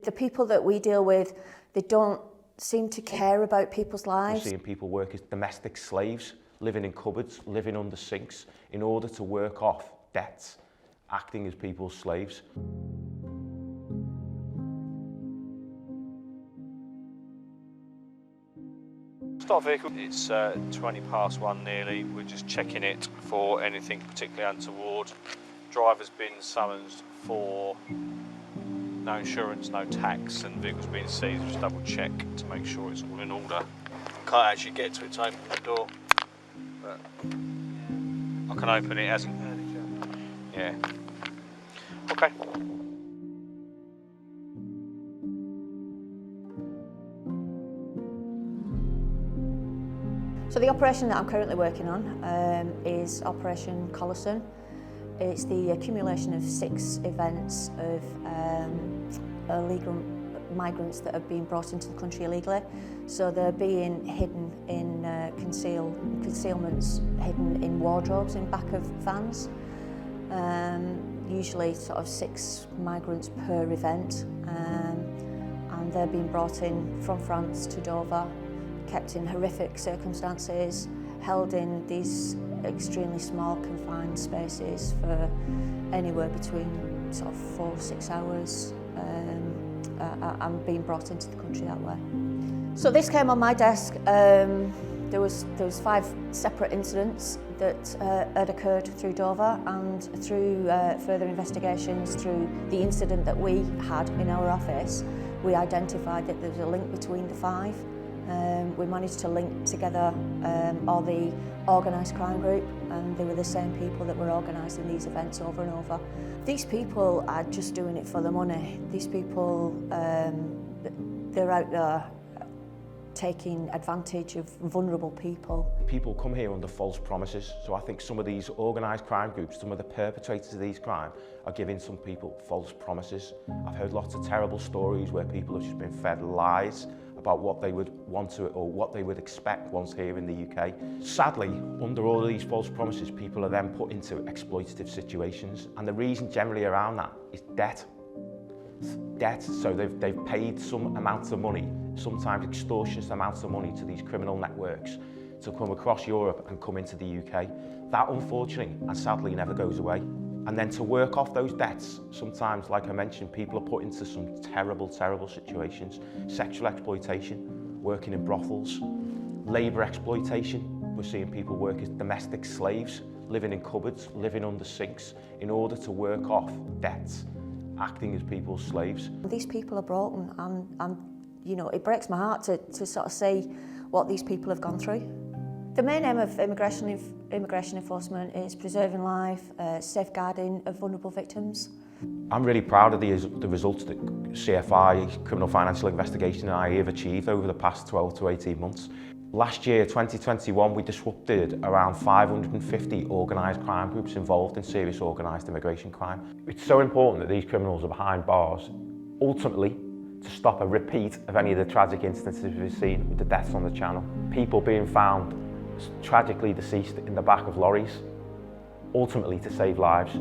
The people that we deal with, they don't seem to care about people's lives. We're seeing people work as domestic slaves, living in cupboards, living under sinks, in order to work off debts, acting as people's slaves. Stop vehicle. It's 20 past 1 nearly. We're just checking it for anything particularly untoward. Driver's been summoned for no insurance, no tax, and vehicle's been seized. Just double check to make sure it's all in order. Can't actually get to it to open the door, but I can open it as yeah. Okay. So the operation that I'm currently working on is Operation Collison. It's the accumulation of 6 events of illegal migrants that have been brought into the country illegally. So they're being hidden in concealments, hidden in wardrobes in back of vans. Usually sort of 6 migrants per event, and they're being brought in from France to Dover, kept in horrific circumstances, held in these extremely small confined spaces for anywhere between sort of 4 or 6 hours, and being brought into the country that way. So this came on my desk. There was 5 separate incidents that had occurred through Dover, and through further investigations, through the incident that we had in our office, we identified that there was a link between the 5. We managed to link together all the organised crime group, and they were the same people that were organising these events over and over. These people are just doing it for the money. These people, they're out there taking advantage of vulnerable people. People come here under false promises, so I think some of these organised crime groups, some of the perpetrators of these crimes, are giving some people false promises. I've heard lots of terrible stories where people have just been fed lies about what they would want to or what they would expect once here in the UK. Sadly, under all of these false promises, people are then put into exploitative situations, and the reason generally around that is debt. Debt, so they've paid some amounts of money, sometimes extortionate amounts of money, to these criminal networks to come across Europe and come into the UK. That unfortunately and sadly never goes away. And then to work off those debts, sometimes, like I mentioned, people are put into some terrible, terrible situations. Sexual exploitation, working in brothels, labour exploitation. We're seeing people work as domestic slaves, living in cupboards, living under sinks, in order to work off debts, acting as people's slaves. These people are broken, and you know, it breaks my heart to sort of see what these people have gone through. The main aim of immigration enforcement is preserving life, safeguarding of vulnerable victims. I'm really proud of the results that CFI, Criminal Financial Investigation, and I have achieved over the past 12 to 18 months. Last year, 2021, we disrupted around 550 organised crime groups involved in serious organised immigration crime. It's so important that these criminals are behind bars, ultimately to stop a repeat of any of the tragic instances we've seen with the deaths on the Channel. People being found tragically deceased in the back of lorries, ultimately to save lives.